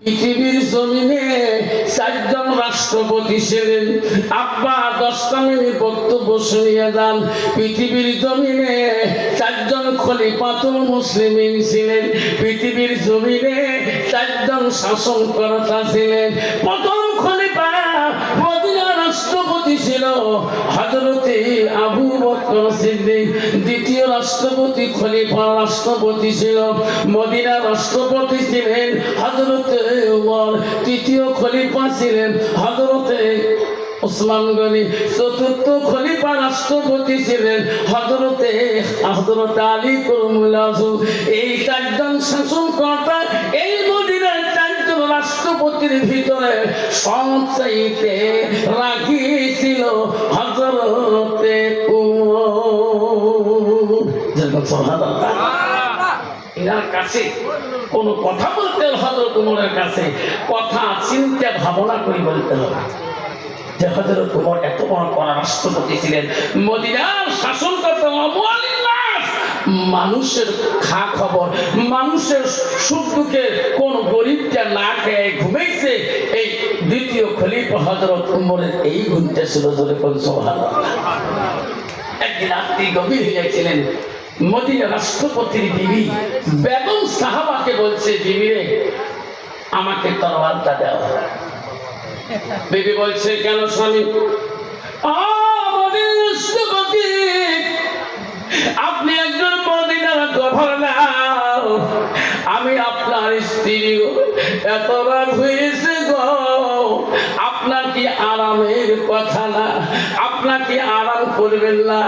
পৃথিবীর জমিনে চারজন রাষ্ট্রপতি ছিলেন। আব্বা 10টা মিনিট বক্তব্য শুনিয়ে যান। পৃথিবীর জমিনে চারজন খলিফাতুল মুসলিমিন ছিলেন। পৃথিবীর জমিনে চারজন শাসনকর্তা ছিলেন। প্রথম খলিফা মদিনার রাষ্ট্রপতি ছিল হযরতে আবু বকর সিদ্দিক। দ্বিতীয় রাষ্ট্রপতি খলিফা রাষ্ট্রপতি ছিল মদিনার রাষ্ট্রপতি ছিলেন হযরতে উমর। তৃতীয় খলিফা ছিলেন হযরতে ওসমান গনি। চতুর্থ খলিফা রাষ্ট্রপতি ছিলেন হযরতে আলী করমুল্লাহ। এই চারজন শাসনকর্তা এই মদিনার চারজন রাষ্ট্রপতির ভিতরে সবচাইতে রাগী ছিল হযরতে উমর। সুবহানাল্লাহ। এনার কাছে কোনো কথা বলতে হযরত উমরের কাছে কথা চিন্তা ভাবনা করে বলতে হবে যে হযরত উমর এত বড় রাষ্ট্রপতি ছিলেন, মদিনার শাসনকর্তা, মানুষের খা খবর, মানুষের সুখ দুঃখে কোন গরিবটা না খেয়ে ঘুমাইছে, এই দ্বিতীয় খলিফা হযরত উমরের এই গুণটা ছিল। ধরে কোন সুবহানাল্লাহ। একদিন রাত্রি গভীর হয়ে গেছিলেন। মদিনা রাষ্ট্রপতির বিবি বেগম সাহাবাকে বলছে, বিবি রে, আমাকে তরবারটা দাও। বিবি বলছে, কেন স্বামী? রাষ্ট্রপতি, আপনি একজন মদিনার গভর্নর, আমি আপনার স্ত্রী, এত রাত হয়েছে গো, আপনার কি আরামের কথা না? আপনাকে আরাম করবেন না?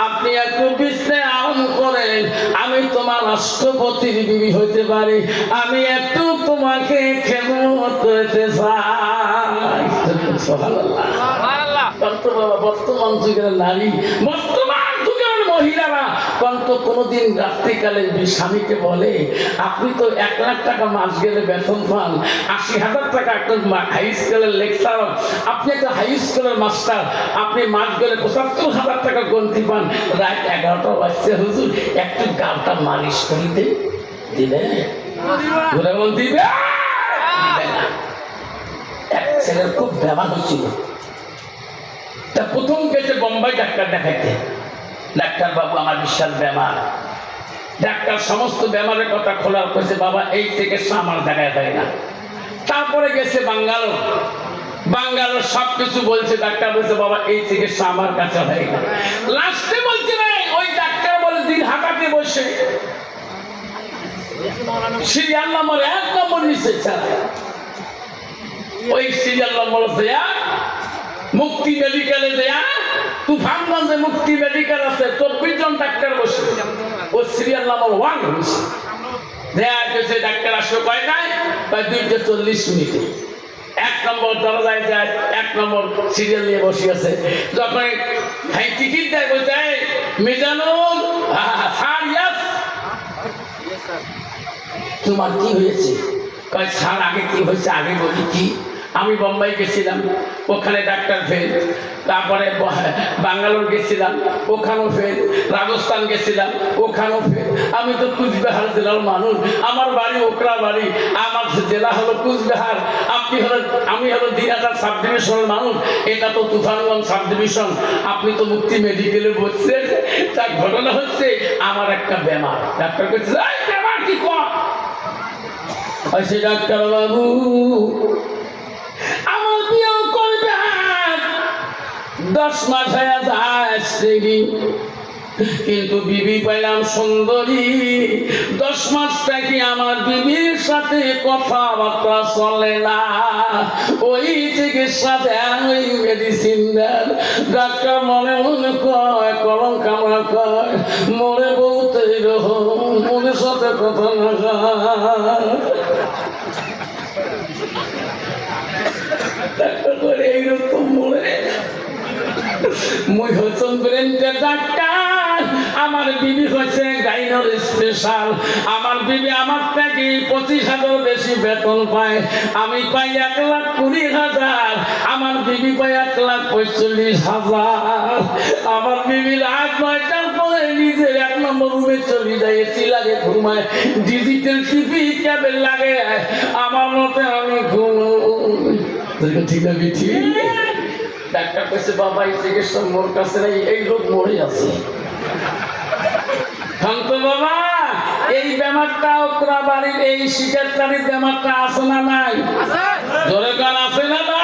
আপনি একটু বিশ্রামে আরাম করেন। আমি তোমার রাষ্ট্রপতির বিবি হইতে পারি, আমি একটু তোমাকে খেদমত করতে চাই। বর্তমান যুগের নারী, বর্তমান যুগের মহিলারা কিন্তু কোনোদিন রাত্রিকালে স্বামীকে বলে, আপনি তো 1 লাখ টাকা মাস গেলে বেতন পান, 80,000 টাকা একটা হাই স্কুলের লেকচারার, আপনি একটা হাই স্কুলের মাস্টার, আপনি মাস গেলে 75,000 টাকা গন্তি পান, রাত 11টা বাজছে, হুজুর একটু গালটা মালিশ করে দিবে? দিবে? এক ছেলের খুব ব্যাপার হচ্ছিল। তা প্রথম গেছে বোম্বাই ডাক্তার দেখাইতে। ডাক্তার বাবু, আমার বিশাল বেমার। ডাক্তার সমস্ত বেমারের কথা খোলার করেছে, বাবা এই চিকিৎসা আমার দেখায় যায় না। তারপরে গেছে বাঙ্গালোর, বাঙ্গালোর সবকিছু বলছে, ডাক্তার বলছে বাবা এই চিকিৎসা আমার কাছে হয় না। লাস্টে বলছে না, ওই ডাক্তার বলে দিন হাঁটাতে বসে সিরিয়াল নম্বর 1 নম্বর নিচে ছাড়া, ওই সিরিয়াল নম্বর দেয়া মুক্তি মেডিকেলে দেয়া, তুফানগঞ্জে মুক্তি মেডিকেল আছে, 24 জন ডাক্তার বসে, ও সিরিয়াল নম্বর 1 হয়েছে। দেয়া গেছে ডাক্তার আসবে কয়টায়? 2:40 মিনিটে। 1 নম্বর দরজায় যায়, 1 নম্বর সিরিয়াল নিয়ে বসে আছে। যখন টিকিট দেয়, বলতে মিজানুল স্যার, ইয়াস, তোমার কি হয়েছে? কয় স্যার আগে কি হয়েছে আগে বলি। কি? আমি বোম্বাই গেছিলাম, ওখানে ডাক্তার ফেল। তারপরে বাঙ্গালোর গেছিলাম, ওখানেও ফেল। রাজস্থান গেছিলাম, ওখানেও ফেল। আমি তো কুচবিহার জেলার মানুষ, আমার বাড়ি ওকরা বাড়ি, আমার জেলা হলো কুচবিহার। আমি হলো দিনাজপুর সাব ডিভিশনের মানুষ, এটা তো তুফানগঞ্জ সাব ডিভিশন। আপনি তো মুক্তি মেডিকেলে বসছেন। তার ঘটনা হচ্ছে আমার একটা বেমার। ডাক্তার বলছে, এই বেমার কি কর? ডাক্তার বাবু, আমার বিয়েও করবে 10 মাস হয়ে যাচ্ছে, কিন্তু বিবি পাইলাম সুন্দরী। 10 মাস থেকে আমার বিবির সাথে কথাবার্তা চলে না। ওই চিকিৎসা দেন, ওই মেডিসিন দেন। ডাক্তার মনে মনে কয়, কলম কামড়া কয়, মরে বলতে মনের সাথে কথা না করে এইরকম মরে। মুই হচ্ছেন ব্রেনটের ডাক্তার, আমার বিবি হচ্ছে গাইনোর স্পেশাল। আমার বিবি আমার থেকে 25,000 বেশি বেতন পায়, আমি পাই 1,20,000, আমার বিবি পাই 1,45,000। আমার বিবি রাত 9টার পরে নিজের 1 নম্বর রুমে চলে যায়, এসি লাগে, ঘুমায়, ডিজিটাল টিভি কেবল লাগে, আমার মতে আমি ঠিক না ঠিক। ডাক্তার কাছে বাবা এই চিকিৎসা মোর কাছে নেই, এই লোক মরে আছে। শান্ত বাবা, এই ব্যাপারটা ওকরা বাড়ির এই শিকারটারির ব্যাপারটা আছে না নাই? জোরে গান আছে না না?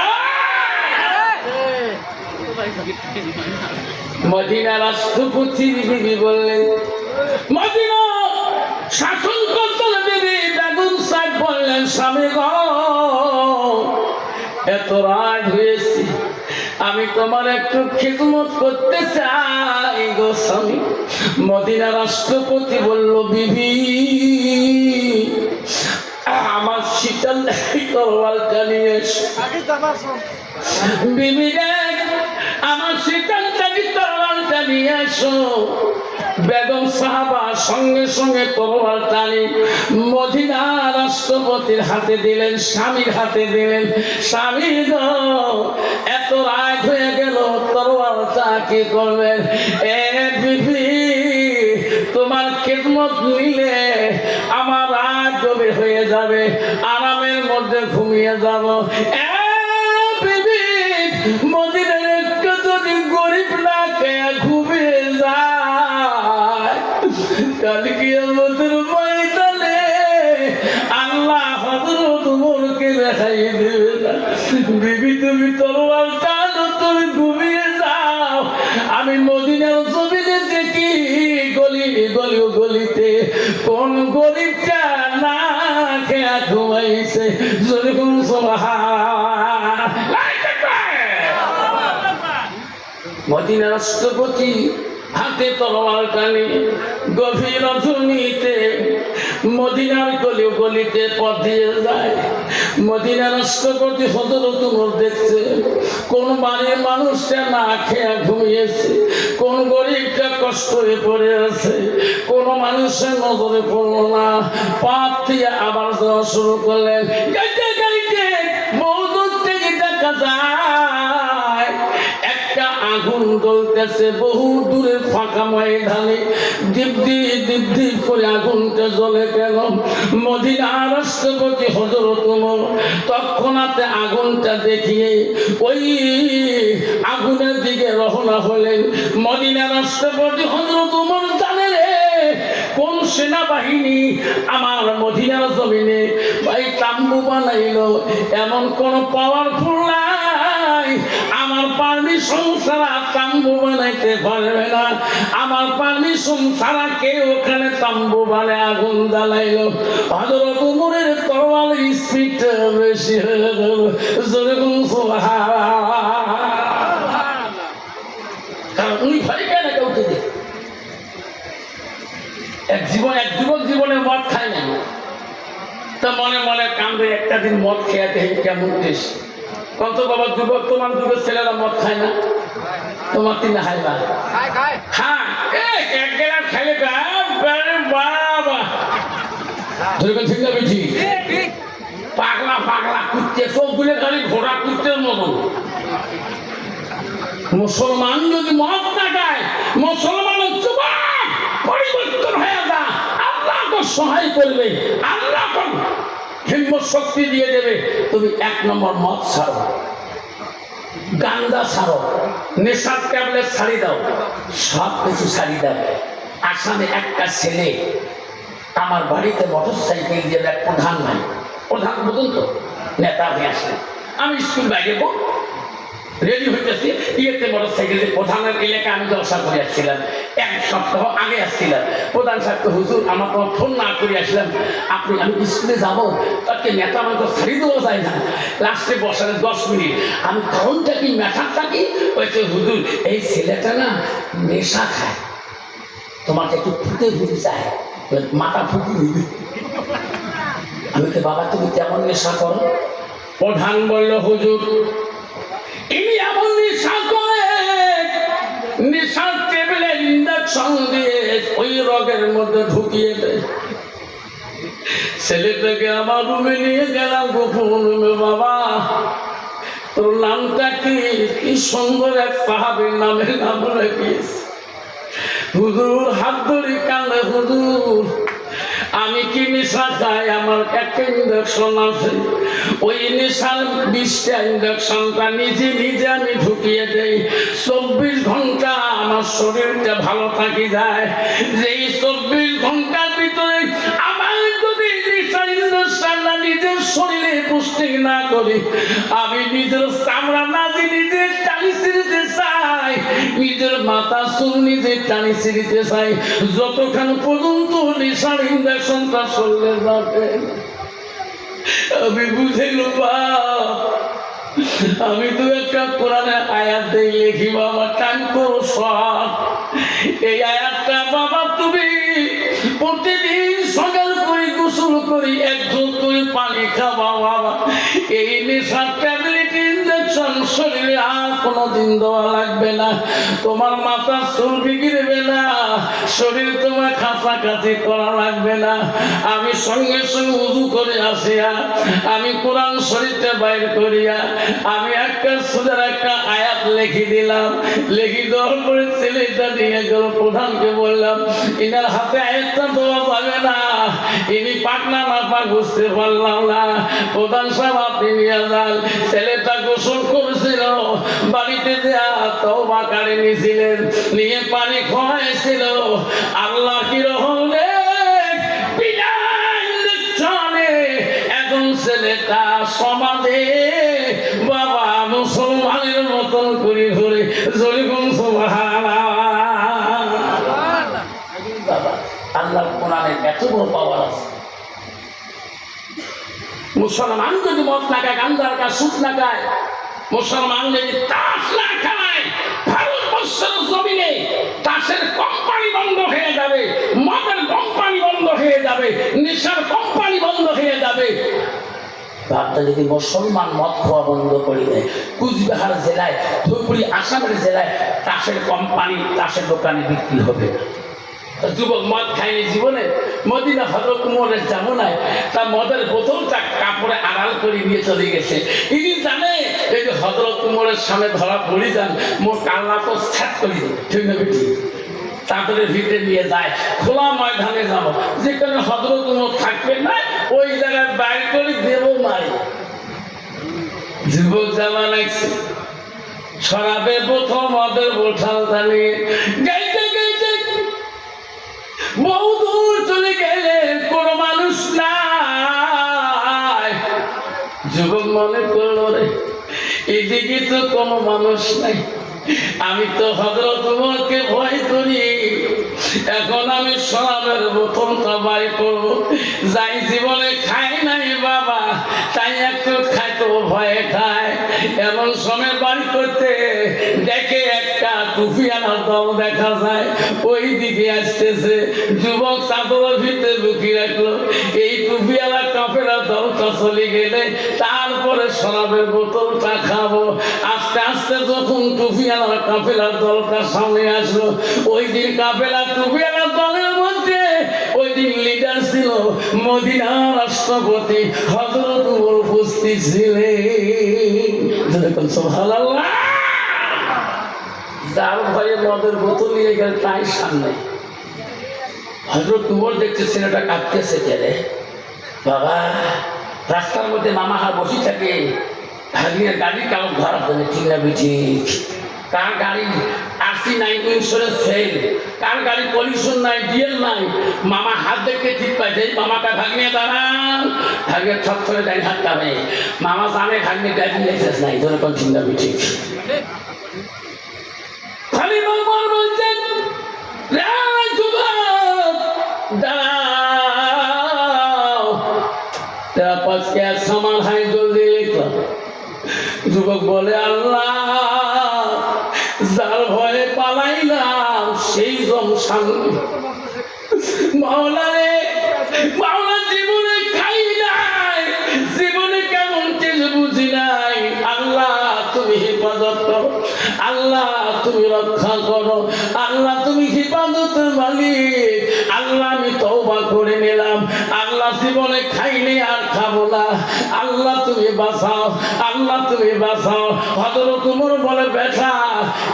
মদিনা রাষ্ট্রপতি বিবি বললেন, মদিনা শাসন করতে বিবি বেগম সাহেব বললেন, স্বামী গো এত রাত হয়েছে, আমি তোমার একটু খিদমত করতে চাই গো স্বামী। মদিনা রাষ্ট্রপতি বলল, বিবি আমার শীতল তরোয়ালটা নিয়ে এসো। বিবি আমার শীতল তরোয়ালটা নিয়ে এসো। বেগম সাহাবা সঙ্গে সঙ্গে তরোয়াল টানি মদিনা রাষ্ট্রপতির হাতে দিলেন, স্বামীর হাতে দিলেন। স্বামী গো এত রাত হয়ে গেল, তরোয়ালটা কি করবেন? এ বিবি তোমার খেদমত নিলে আমার রাত গভীর হয়ে যাবে, আরামের মধ্যে ঘুমিয়ে যাব। বিবি মদিনার একটু যদি গরিব না খেয়ে ঘুমিয়ে যায়, কাল কিয়ামতের ময়দানে আল্লাহ হযরত ওমরকে দেখাই দেবে না। বিবি তুমি তরোয়াল টানো, তুমি ঘুমিয়ে যাও, আমি মদিনার জমিনে দেখি গলি গলি গলিতে কোন গরিবটা না খেয়া ঘুমাইছে। যেরকম মদিনা রাষ্ট্রপতি হাতে তরোয়াল টানে গভীর রজনীতে মদিনার গলি গলিতে পথ দিয়ে যায়। মদিনা রাষ্ট্রপতি হযরত ওমর দেখছে কোন বাড়ির মানুষটা না খেয়ে ঘুমিয়েছে, কোন গরিবটা কষ্ট হয়ে পড়ে আছে, কোন মানুষের নজরে পড়ল না। পাপ দিয়ে আবার যাওয়া শুরু করলেন। গাইতে গাইতে বহুদূর থেকে দেখা যায় একটা আগুন জ্বলতেছে বহু দূরে ফাঁকা ময়দানে, দীপ্তি দীপ্তি করে আগুনটা জ্বলে গেল। মদিনা রাষ্ট্রপতি হযরত ওমর তৎক্ষণাৎ আগুনটা দেখিয়ে ওই আগুনের দিকে রওনা হলেন। মদিনা রাষ্ট্রপতি হযরত ওমর জানে রে কোন সেনাবাহিনী আমার মদিনার জমিনে ভাই তাম্বু বানাইলো, এমন কোন পাওয়ারফুল নাই, আমার পারমিশন ছাড়া তাম্বু বানাইতে পারবে না। আমার পারমিশন ছাড়া কেউ ওখানে তাম্বু বানায় আগুন জ্বালাইলো। হযরত ওমরের তরোয়ালের স্পিডটা বেশি হয়ে গেল। যেরকম কারণ উনি ভয় কেন কাউকে দেখ এক যুবক জীবনে মদ খায় না, তা মনে মনে কান্দে একটা দিন মদ খেয়ে দেখি কেমন দেশ। কত বাবা যুবক, তোমার যুগের ছেলেরা মদ খায় না? তোমার তিন হাইবা হ্যাঁ এক গেলাম খাইলে বাবা ঠিক না বেশি পাগলা পাগলা কুত্তে সবগুলো খালি ঘোড়া কুত্তের মতন। মুসলমান যদি মদ না খায়, মুসলমানের যুবক পরিবর্তন হয়ে যা, আল্লাহ তো সহায় করবে, আল্লাহ হিম্মত শক্তি দিয়ে দেবে। তুমি 1 নম্বর মদ ছাড়ো, গান্দা ছাড়ো, নেশার ট্যাবলেট ছাড়ি দাও, সব কিছু ছাড়ি দাও। আসামে একটা ছেলে আমার বাড়িতে মোটরসাইকেল দিয়ে দেখ, প্রধান নাই, প্রধান বলুন তো নেতা হয়ে আসলে আমি স্কুল বাইরে রেডি হইতেছি, ইয়েতে মোটরসাইকেলে প্রধানের এলাকা আমি জলসা করে আসছিলাম, 1 সপ্তাহ আগে আসছিলাম। প্রধান সাহেব হুজুর আমার কোনো ফোন না করে আসলাম, আমি স্কুলে যাবো, তাকে নেতা আমার তো ছাড়ি দেওয়া যায় না, লাস্টে বসালে 10 মিনিট, আমি কারণটা কি ম্যাটারটা কি বলছে, হুজুর এই ছেলেটা না নেশা খায়, তোমাকে একটু ফুটে দিতে চায়, মাথা ফুটে দিবি। আমি তো বাবা তুমি কেমন নেশা করো? প্রধান বলল, হুজুর ইনি এমন নেশা করে, নেশার টেবিলে ইঞ্জেকশন দিয়ে ওই রোগের মধ্যে ঢুকিয়ে দেয়। ছেলেটাকে আমার রুমে নিয়ে গেলাম, গোপন রুমে। বাবা তোর নামটা কি? কি সুন্দর এক সাহাবীর নামে নাম রেখেছিস। হুজুর হাত ধরে কান্দে, হুজুর আমি কি নেশা খাই? আমার একটা ইঞ্জেকশন আছে, ওই নেশার 20টা ইঞ্জেকশনটা নিজে নিজে আমি ঢুকিয়ে দেই। 24 ঘন্টা আমার শরীরটা ভালো থাকি যায়। যেই 24 ঘন্টার ভিতরে আমার যদি নেশার ইঞ্জেকশনটা নিজের শরীরে পুষ্টি না করি, আমি নিজের চামড়া না যে নিজে টানি ছিঁড়তে চাই, নিজের মাথা চুল নিজে টানি ছিঁড়তে চাই, যতক্ষণ পর্যন্ত নেশার ইঞ্জেকশনটা শরীরে যাবে। আমি বুঝে আমি তো একটা কোরআনের আয়াত দিয়ে লিখি, বাবা টান করো সব। এই আয়াতটা বাবা তুমি প্রতিদিন সকাল করে গোসল করি 1 ঢোক করে পানি খাবা বাবা। এই নেশার ট্যাবলেট ইঞ্জেকশন শরীরে আর কোনোদিন দেওয়া লাগবে না। তোমার মাথা চুল বিগড়বে না, শরীর তোমার কাছাকাছি করা লাগবে না। আমি সঙ্গে সঙ্গে উযু করে আসিয়া আমি কোরআন শরীফটা বাইর করিয়া আমি একটা সুদের একটা আয়াত লিখে দিলাম। লিখে দেওয়ার পরে ছেলেটা নিয়ে গেল, প্রধানকে বললাম ইনার হাতে আয়াতটা দেওয়া যাবে না, ইনি পাক না পাক বুঝতে পারলাম না। প্রধান সাহেব আপনি নিয়ে যান। ছেলেটা গোসল করেছিল, বাড়িতে দেয়া তওবা করে নিয়েছিলেন, নিয়ে পানি খাওয়াইছিল। আল্লাহ কি রহম রে, এখন ছেলেটা সমাজে বাবা মুসলমানের মতন করে ঘুরে জরিগুন আল্লাহ কোরআনের এত বড় পাওয়ার আছে। মুসলমান যদি মদ না খায়, গাঞ্জা না খায়, সুদ না খায়, মুসলমান যদি তাস না খায়, ভারতবর্ষের জমিনে তাসের কোম্পানি বন্ধ হয়ে যাবে, মদের কোম্পানি বন্ধ হয়ে যাবে, নেশার কোম্পানি বন্ধ হয়ে যাবে। ভাবটা যদি মুসলমান মদ খাওয়া বন্ধ করে দেয়, কুচবিহার জেলায়, ধুপগুড়ি আসামের জেলায় তাসের কোম্পানি, তাসের দোকানে বিক্রি হবে না। যুবক মদ খায়নি জীবনে, মদিনা হযরত উমরের জামানায় তার মদের বোতলটা কাপড়ে আড়াল করে নিয়ে চলে গেছে। ইনি জানে এই যে হযরত উমরের সামনে ধরা পড়ে যান, মোর কাল্লা তো ছাট করে দিবে, ঠিক না বেটি? তাদের ভিতরে নিয়ে যায়, খোলা ময়দানে যাবো, যেখানে হযরত উমর থাকবে না ওই জায়গায় বাইর করে দেবো মারি। যুবক জামা লাগছে, শরাবের বোতল মদের বোতল দাঁড়িয়ে গাইতে গাইতে বহু দূর চলে গেলে কোন মানুষ নাই। যুবক মনে করলো রে, এদিকে তো কোনো মানুষ নাই, আমি তো হযরত উমরকে ভয় করি, এখন আমি শরাবের বোতলটা বাই করবো। যাই জীবনে খাই নাই বাবা, তাই একটু খাইতো ভয়ে খায়। এমন সময় বাড়ি করতে দেখে একটা টুপিয়ানার দল দেখা যায়, ওই দিকে আসতেছে। যুবক চাদরের ভিতরে লুকিয়ে রাখলো। এই টুপিয়ালা কাফেলা দলটা চলে গেলে তারপরে শরাবের বোতলটা খাবো। আস্তে আস্তে যখন টুপিয়ালা কাফেলার দলটা সামনে আসলো, ওই দিন কাফেলা টুপিয়ালা দলের মধ্যে ওই দিন লিডার ছিল মদিনার রাষ্ট্রপতি হযরত উমর উপস্থিত ছিলেন। সুবহানাল্লাহ। যার ভয়ে মদের বোতল নিয়ে গেল তাই সামনে হযরত উমর দেখছে ছেলেটা কাঁদতেছে, কেরে বাবা? রাস্তার মধ্যে মামাহার বসে থাকে, ভাগিনের গাড়ি কালো ধরার জন্য, ঠিক না ঠিক? কার গাড়ি আরসি নাই, ইন্স্যুরেন্স ফেল, কার গাড়ি পলিউশন নাই, ডিএল নাই, মামা হাত দেখে ঠিক পাইছে মামাটা ভাগিয়ে দাঁড়ান, ভাগিয়ে ছট করে গাড়ি হাত কামে। মামা জানে ভাগিয়ে গাড়ি লাইসেন্স নাই, ধরে কোন ঠিক না ঠিক? খালি মামা বলছেন দাঁড়াও, तेरा पास क्या सामान है जल्दी लेकर। যুবক বলে আল্লাহ, যার ভয়ে পালাইলাম সেই জমশান মাওলা রে, মাওলা জীবনে খাই নাই, জীবনে কেমন তেল বুঝি নাই। আল্লাহ তুমি হেফাজত করো, আল্লাহ তুমি রক্ষা করো, আল্লাহ তুমি হেফাজতের মালিক। আল্লাহ আমি তওবা করে নিলাম, আল্লাহ জীবনে খাইনি আর খাবো না, আল্লাহ তুমি বাঁচাও, আল্লাহ তুমি বাঁচাও। হযরত ওমর বলে বেটা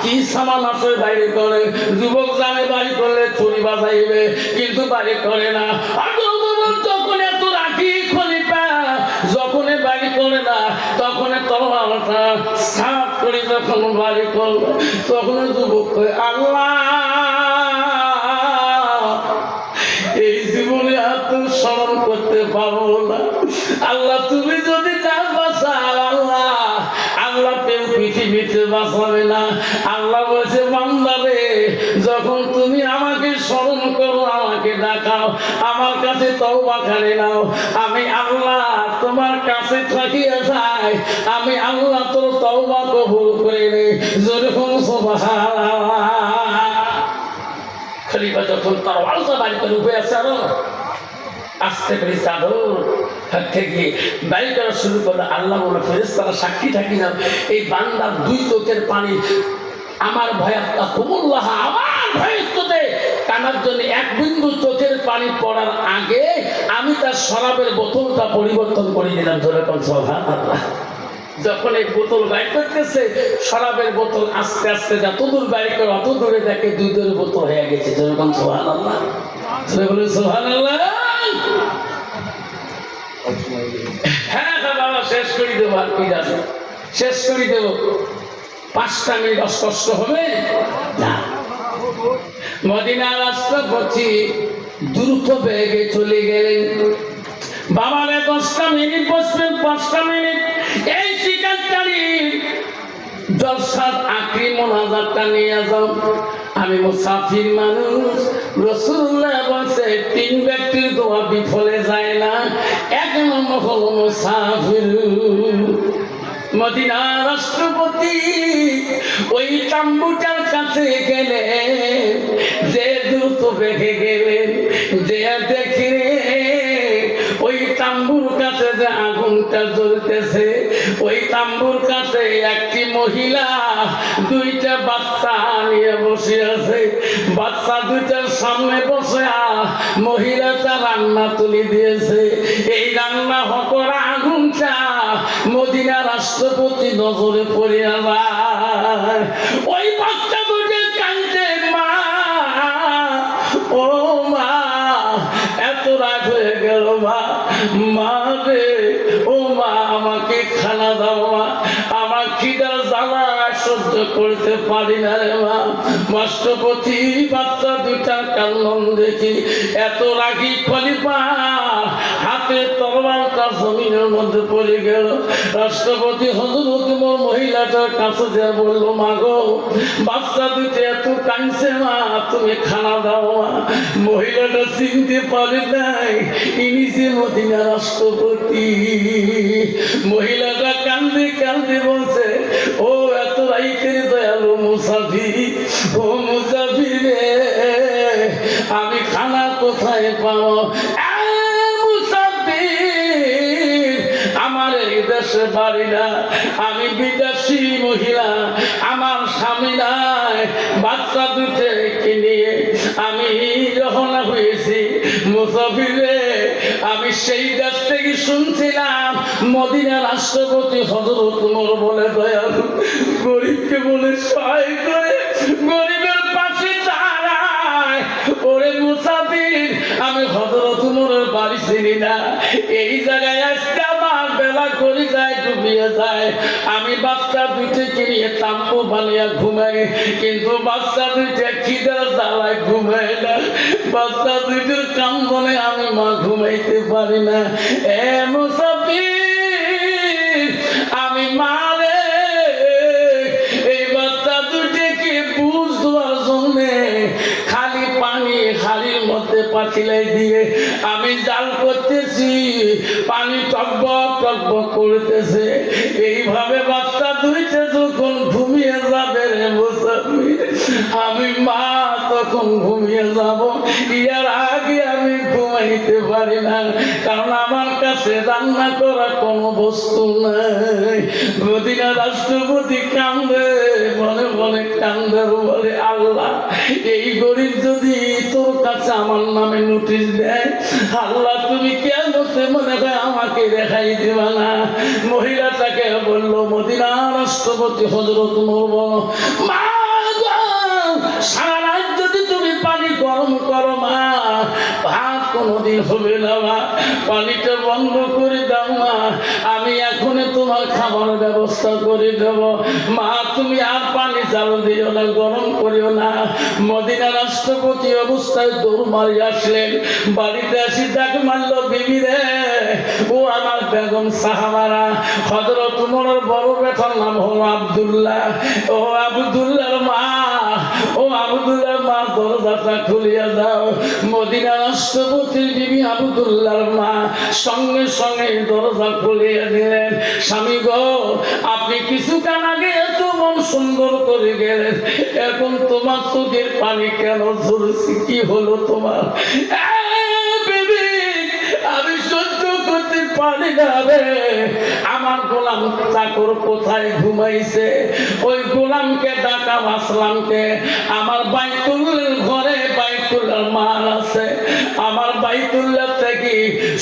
কি সামান আছে বাইরে করে, যুবক জানে বাড়ি করলে ছুরি বাজাইবে কিন্তু বাড়ি করে না। হযরত ওমর যখন এত রাখি খলিফা যখন বাড়ি করে না তখন তলোয়ারটা সাফ করে যখন বাড়ি করলো তখন যুবক কয় আল্লাহ এই জীবনে এত স্মরণ করতে পারবো না, আল্লাহ তুমি যদি না বাঁচাও আল্লাহ, আল্লাহ কেউ পৃথিবীতে বাঁচাবে না। আল্লাহ বলছে বান্দারে যখন তুমি আমাকে স্মরণ করো, আমাকে ডাকাও, আমার কাছে তওবা করে নাও, আমি আল্লাহ তোমার কাছে থাকিয়া যাই, আমি আল্লাহ তোর তওবা কবুল করে নেই। জোরে বলো সুবহানাল্লাহ। খলিফা যখন তার আলতা বাড়ি করে উঠে আসছে আরো আস্তে করে চাদর হাত থেকে বাড়ি করা শুরু করলো। আল্লাহ বলে ফেরেশতারা সাক্ষী থাকি না, এই বান্দার দুই চোখের পানি আমার ভয়াত্মা কুমুল্লাহ আমার ভয়ত্বতে টানার জন্য এক বিন্দু চোখের পানি পড়ার আগে আমি তার শরাবের বোতলটা পরিবর্তন করে দিলাম। ধরে কোন সুবহানাল্লাহ। যখন এই বোতল বাইর করতেছে শরাবের বোতল আস্তে আস্তে যত দূর বাইর করে অত দূরে দেখে দুই দূরে বোতল হয়ে গেছে। যেরকম সুবহানাল্লাহ, সুবহানাল্লাহ। হ্যাঁ বাবা শেষ করে দেবো, আর কি আছে শেষ করে দেবো। 5টা মিনিট অস্পষ্ট হবে না। মদিনার রাষ্ট্রপতি দ্রুত বেগে চলে গেলেন। বাবারে 10টা মিনিট বসবেন, 5টা মিনিট এই শিকারটারি জলসার আখরি মোনাজাতটা নিয়ে যাও। আমি মুসাফির মানুষ, রাসূলুল্লাহ বলছে 3 ব্যক্তির দোয়া বিফলে যায় না। 1 নম্বর হলো মুসাফির। মদিনার রাষ্ট্রপতি ওই তাম্বুটার কাছে গেলেন, যে দ্রুত বেগে গেলেন, যে দেখে ওই তাম্বুর কাছে যে আগুনটা জ্বলতেছে, ওই তাম্বুর কাছে একটি মহিলা 2টা বাচ্চা নিয়ে বসে আছে। বাচ্চা 2টার সামনে বসে মহিলাটা রান্না তুলে দিয়েছে। এই রান্না করা আগুনটা মদিনা রাষ্ট্রপতি নজরে পড়ে যায়। ওই বাচ্চা 2টা কাঁদছে, মা ও মা এত রাত হয়ে গেল মা, মা রে ও মা আমাকে খানা দাও মা, আমার খিদার জ্বালা সহ্য করতে পারি না রে মা। রাষ্ট্রপতি বাচ্চা 2টার কান্নান দেখি এত রাগী খলিফা হাতে তরবারটা জমিনের মধ্যে পড়ে গেল। রাষ্ট্রপতি হযরত ওমর মহিলাটার কাছে যা বলল মা গো বাচ্চা 2টা এত কাঁদছে মা, তুমি খানা দাও মা। মহিলাটা চিনতে পারে নাই ইনি যে মদিনা রাষ্ট্রপতি। মহিলাটা কান্দে কান্দে বলছে ও এত রাইতের দয়ালু মুসাফির, ও মুসাফির রে আমি খানা কোথায় পাবো? আমার এই দেশে বাড়ি না, আমি বিদেশি মহিলা, আমার স্বামী নাই, বাচ্চা 2টাকে নিয়ে আমি রওনা হয়েছি। মুসাফিরে আমি সেই দেশ থেকে শুনছিলাম মদিনা রাষ্ট্রপতি হযরত ওমর বলে দয়ালু গরিবকে বলে সহায় করে, গরিবের পাশে দাঁড়ায়। ওরে মুসাফির আমি হযরত ওমরের বাড়ি চিনি না, এই জায়গায় আসতে আমার বেলা করে যায় ডুবিয়ে যায়। আমি বাচ্চা 2টাকে নিয়ে তাম্বু বানিয়ে ঘুমাই, কিন্তু বাচ্চা 2টা খিদার জ্বালায় ঘুমায় না। বাচ্চা 2টার কান্দনে আমি মা ঘুমাইতে পারি না। এ মুসাফির আমি মারে এই বাচ্চা 2টাকে বুঝ দেওয়ার জন্য খালি পানি হাড়ির মধ্যে পাতিলাই দিয়ে আমি জাল করতেছি, পানি টকবক টকবক করতেছে। এইভাবে বাচ্চা 2টা যখন ঘুমিয়ে যাবে রে মুসাফির আমি মা তখন ঘুমিয়ে যাব। ইয়ার আগে আমি ঘুমাইতে পারি না, কারণ আমার কাছে রান্না করা কোনো বস্তু নাই। মদিনা রাষ্ট্রপতি কান্দে, মনে মনে কান্দে, বলে আল্লাহ এই গরিব যদি তোর কাছে আমার নামে নোটিশ দেয়, আল্লাহ তুমি কিয়ামতে মনে হয় আমাকে দেখাই দিবা না। মহিলাটাকে বলল, মদিনার রাষ্ট্রপতি হযরত নূর বলো, মা সারা রাত যদি তুমি পানি গরম করো মা, ভাত কোনোদিন হবে না মা, পানিটা বন্ধ করে দাও মা, আমি এখনই তোমার খাবার ব্যবস্থা করে দেব মা, তুমি আর পানি চাল দিও না, গরম করিও না। মদিনা রাষ্ট্রপতি অবস্থায় দৌড় মারি আসলেন, বাড়িতে আসি ডাক মারল, বিবি রে, ও আমার বেগম সাহাবারা, হযরত উমরের বড় বেটার নাম হলো আব্দুল্লাহ, ও আব্দুল্লাহর মা, ও আব্দুল্লাহ মা, দরজাটা খুলিয়া দাও। মদিনা রাষ্ট্রপতির বিবি আব্দুল্লাহর মা সঙ্গে সঙ্গে দরজা খুলিয়া দিলেন। স্বামী গো, আপনি কিছুক্ষণ আগে এত মন সুন্দর করে গেলেন, এখন তোমার চোখের পানি কেন ঝরছে, কি হলো তোমার? বিবি, আমি সহ্য করতে পারি না রে, আমার গোলাম চাকর কোথায় ঘুমাইছে, ওই গোলামকে ডাকা আসলামকে, আমার বাইতুল ঘরে বাইতুল্লাহ মাল আছে, আমার বাইতুল্লাহ থেকে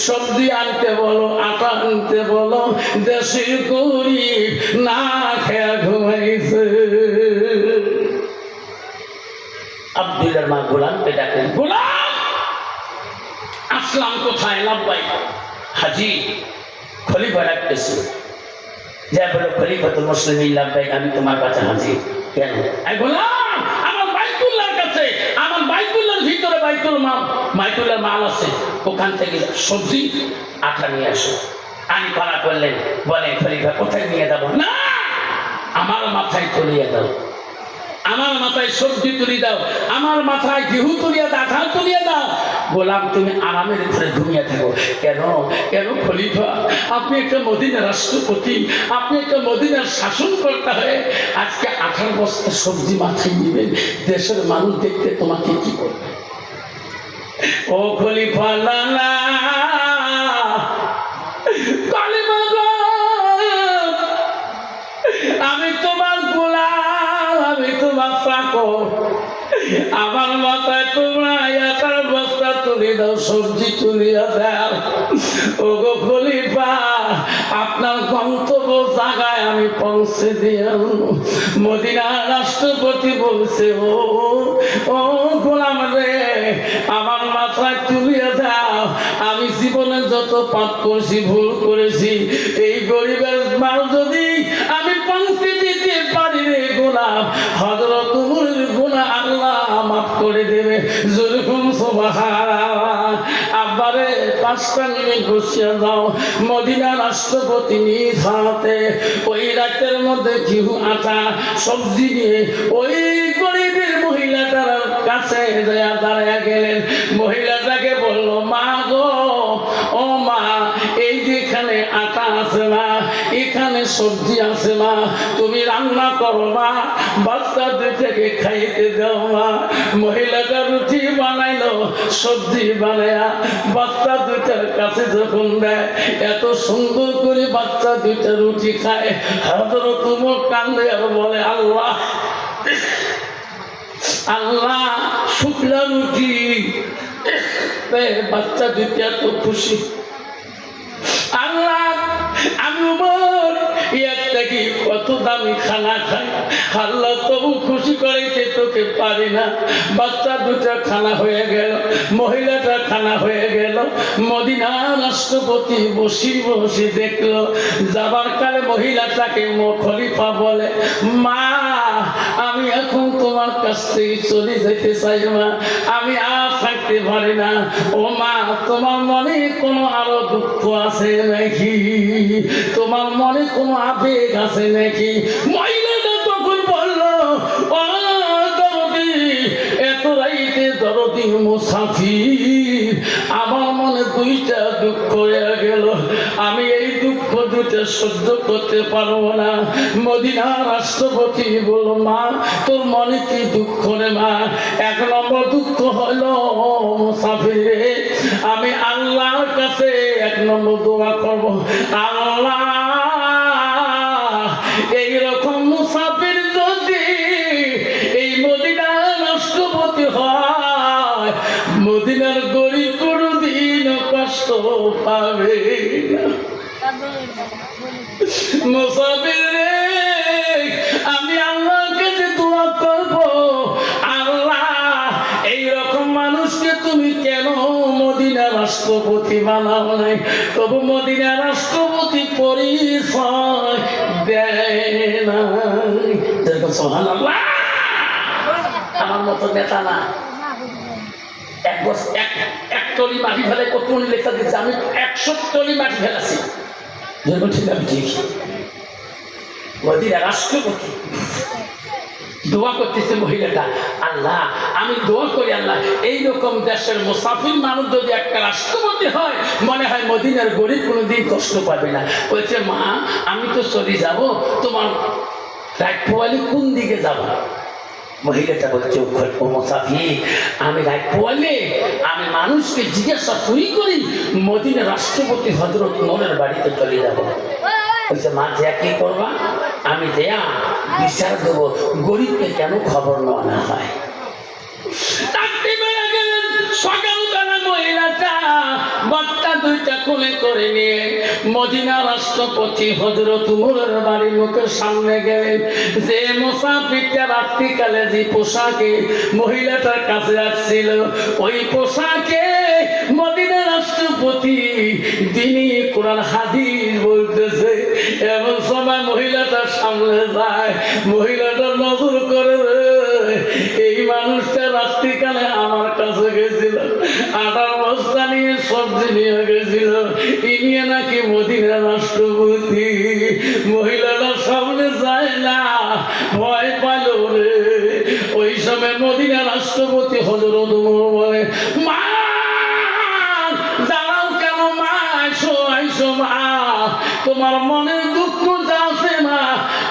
সবজি আনতে বলো, আটা আনতে বলো, দেশের গরিব না খেয়া ঘুমাইছে। আব্দুল্লাহর মা গোলামকে ডাকেন, গোলাম আসলাম কোথায়? লাব্বাই। হাজি, খলিফা ডাকতেছি। যা বলো, খলিফাতুল মুসলিমিন লাব্বাই, আমি তোমার কাছে হাজির। কেন? গোলাম, আমার বাইতুল্লাহর কাছে, আমার বাইতুল্লাহর ভিতরে বাইতুল্লাহর মাল আছে, ওখান থেকে সবজি আটা নিয়ে আসো। আনি পালা করলেন, বলে খলিফা কোথায় নিয়ে যাবো? না, আমার মাথায় তুলিয়ে দাও, আমার মাথায় সবজি তুলি দাও, আমার মাথায় গেহু তুলিয়া দাও, আঠা তুলিয়া দাও। গোলাম, তুমি আরামের ঘরে ঘুমিয়ে থাকো। কেন? কেন খলিফা, আপনি একটা মদিনার রাষ্ট্রপতি, আপনি একটা মদিনার শাসন করতে হয়, আজকে 18 বস্তা সবজি মাথায় নিবেন, দেশের মানুষ দেখতে তোমাকে কি করবে? ও খলিফা, না না, আমি তোমার গোলাম, আমি তোমার চাকর, আমার মাথায় তোমরা 18 বস্তা তুলে দাও, সবজি তুলিয়া দাও। ও গো খলিফা, আপনার গন্তব্য জায়গায় আমি পৌঁছে দিয়ে মদিনার রাষ্ট্রপতি বলছে, ও গোলাম রে, আমার মাথায় তুলিয়া দাও, আমি জীবনে যত পাপ করেছি, ভুল করেছি, এই গরিবের মাল যদি আমি পৌঁছে দিতে পারি রে গোলাম, হযরত উমরের গুনাহ আল্লাহ মাফ করে দেবে। জুলকুম সুবহানাল্লাহ। আব্বারে 5টা মিনিট বসিয়ে দাও। মদিনা রাষ্ট্রপতি নিজ হাতে ওই রাতের মধ্যে ঘিউ আটা সবজি নিয়ে ওই গরিবের মহিলাটার কাছে দাঁড়ায় গেলেন। মহিলাটাকে বলল, মা গো, ও মা, এই যেখানে আটা আছে মা, এখানে সবজি আছে মা, তুমি রান্না করো মা, বাচ্চা দুটাকে খাইতে দাও মা। মহিলাটা রুটি বানাইলো, সবজি বানায়া বাচ্চা দুটার কাছে যখন দেয়, এত সুন্দর করে বাচ্চা দুটা রুটি খায়, হযরত উমর কান্দে আর বলে, আল্লাহ আল্লাহ, শুকনা রুটি, বাচ্চা দুটা এত খুশি। আল্লাহ, আমি উমর একটা কি কত দামি খানা খাই, আল্লাহ তবু খুশি করাইতে তোকে পারি না। বাচ্চা দুটা খানা হয়ে গেল, মহিলাটা খানা হয়ে গেল। মদিনা রাষ্ট্রপতি বসি বসি দেখলো, যাবার কালে মহিলাটাকে খলিফা বলে, মা, আমি এখন তোমার কাছ থেকে চলে যেতে চাই মা, আমি আর থাকতে পারি না। ও মা, তোমার মনে কোনো আরো দুঃখ আছে নাকি? তোমার মনে কোনো আবেগ আছে নাকি? মহিলাটা তখন বললো, ও দরদি, এত রাইতে দরদি মুসাফির, আমার মনে 2টা দুঃখ হয়ে গেল, আমি এই দুঃখ দুটো সহ্য করতে পারবো না। মদিনা রাষ্ট্রপতি বলল, মা, তোর মনে কি দুঃখ রে মা? 1 নম্বর দুঃখ হলো মুসাফির, আমি আল্লাহর কাছে 1 নম্বর দোয়া করব, আল্লাহ এইরকম মুসাফির যদি এই মদিনা রাষ্ট্রপতি হয়, মদিনা মুসাফির রে, আমি আল্লাহকে যে দোয়া করব, আল্লাহ এইরকম মানুষকে তুমি কেন মদিনার রাষ্ট্রপতি বানাও নাই? তবু মদিনার রাষ্ট্রপতি পরিচয় দেয় না। সুবহানাল্লাহ। আমার মতো নেতা না, এক টলি মাটি ফেলে কত লেখা দিচ্ছে, আমি 100 টলি মাটি ফেলাছি। ঠিক আমি ঠিক মদিনা রাষ্ট্রপতি দোয়া করতেছে মহিলাটা, আল্লাহ আমি দোয়া করি আল্লাহ এইরকম দেশের মুসাফির মানুষ যদি একটা রাষ্ট্রপতি হয়, মনে হয় মদিনার গরিব কোনোদিন কষ্ট পাবে না। বলছে মা আমি তো চলে যাব, তোমার রাজপোয়ালি কোন দিকে যাব? মহিলাটা বলছে ও মুসাফির, আমি রাজপোয়ালে আমি মানুষকে জিজ্ঞাসা করি মদিনার রাষ্ট্রপতি হযরত নূরের বাড়িতে চলে যাব। বলছে মা যা কি করবা? আমি দেয়া বিচার দেবো গরিবকে কেন খবর নেওয়া হয়। সকালবেলা মহিলাটা বাচ্চা দুইটা কোলে করে নিয়ে মদিনা রাষ্ট্রপতি হযরত উমরের বাড়ির মুখের সামনে গেলেন। যে মুসাফিরটা রাত্রিকালে যে পোশাকে মহিলাটার কাছে আসছিল, ওই পোশাকে মদিনা রাষ্ট্রপতি তিনি কোরআন হাদিস বলতেছে। এমন সময় মহিলাটার সামনে যায়, মহিলাটার নজর করে এই মানুষটা রাত্রিকালে আমার কাছে গেছিল, আটার বস্তা নিয়ে সবজি নিয়ে গেছিল, ইনিয়ে নাকি মদিনার রাষ্ট্রপতি। মহিলাটার সামনে যায় না, ভয় পাইল রে। ওই সময় মদিনার রাষ্ট্রপতি হযরত ওমর বলে মা দাঁড়াও কেন মা, আইসো মা, তোমার মনের দুঃখ যাচ্ছে মা,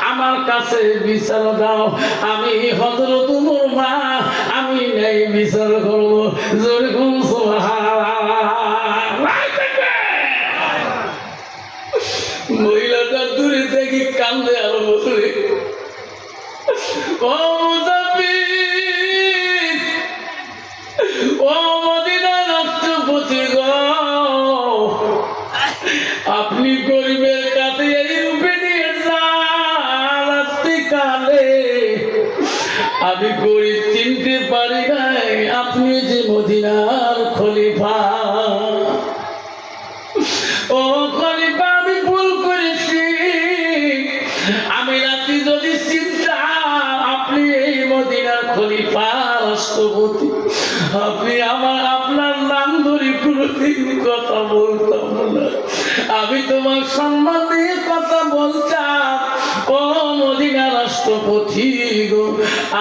আমার কাছে বিচার দাও। আমি হযরত ওমর মা, আমি নেই বিচার করবো। যেরকম মহিলাটা দূরে থেকে কান্দে আর বলে ও মুসাফির, ও মদিনার রাষ্ট্রপতি গো, আপনি গরিবের কাছে এই রূপে নিয়ে যান রাত্রিকালে। আমি গরিব চিনতে পারি নাই, আপনি যে মদিনার খলিফা। ও খলিফা আমি ভুল করেছি, আমি রাত্রি যদি চিন্তা আপনি এই মদিনার খলিফা রাষ্ট্রপতি, আপনি আপনার নাম ধরে কোনোদিন কথা বলতাম না, আমি তোমার সম্মান দিয়ে কথা বলতাম। ও মদিনা রাষ্ট্রপতি গো,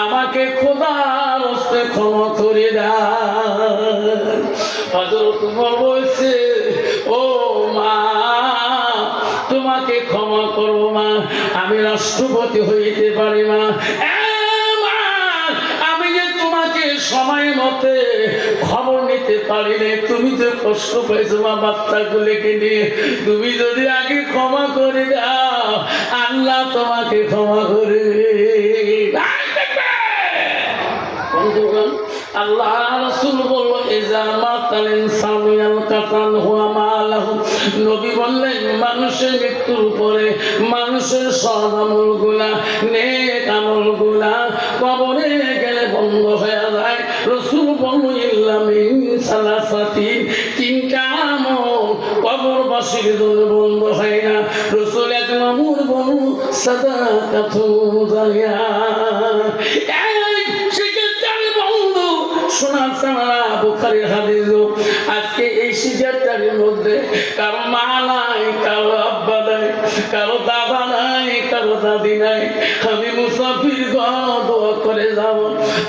আমাকে খোদার হস্তে ক্ষমা করে দেন। হযরত ওমর বলছে ও মা তোমাকে ক্ষমা করবো মা, আমি রাষ্ট্রপতি হইতে পারি মা। আমি যে তোমাকে সময় মতে খবর নিতে পারি না, তুমি যে কষ্ট পাইছো মা বাচ্চাগুলিকে নিয়ে, তুমি যদি আগে ক্ষমা করে দাও আল্লাহ তোমাকে ক্ষমা করে। আল্লাহ রাসূল বলল ইজা মাতাল ইনসানু ইয়ালকাতান হুয়া মালাহু, নবী বললেন মানুষের মৃত্যুর পরে মানুষের সৎ আমলগুলা নেক আমলগুলা কবরে গেলে বন্ধ হয়ে যায়। রাসূল বলল ইল্লা মিন সালাসাতি, তিনটা আমল কবরবাসীর জন্য বন্ধ হয় না। রাসূল এক নম্বর বলল সাদাকাতু জারিয়া। শোনার সামারা বুখারীর হাদিস, আজকে এই সিজারটার মধ্যে কারো মা নাই, কারো আব্বা নাই, কারো দাদা নাই, কারো দাদি নাই। আমি মুসাফির দোয়া করে যাব,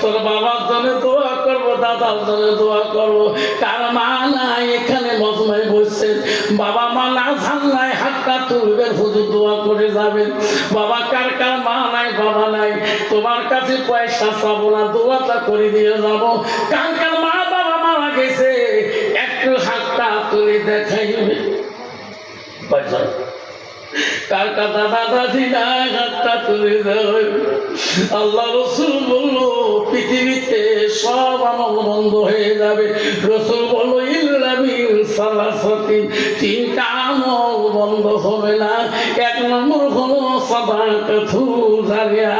তোর বাবার জন্য দোয়া করবো, দাদার জন্য দোয়া করবো। কার মা নাই এখানে মজমায় বসছেন, বাবা মা না জানলাই হাতটা তুলবেন, হুজুর দোয়া করে যাবেন। বাবা কার কার মা নাই বাবা নাই, তোমার কাছে পয়সা চাবো না, দোয়াটা করে দিয়ে যাবো। কার কার মা বাবা মারা গেছে একটু হাতটা তুলে দেখাইবে। কার কার দাদা দাদি নাই হাতটা তুলে দেবে। আল্লাহ রাসূল বলল পৃথিবীতে সব আমল বন্ধ হয়ে যাবে। রাসূল বলল ইল্লা মিন সালাসাতিন, তিনটা আমল বন্ধ হবে না। 1 নম্বর হলো সাদাকাতুল জারিয়া।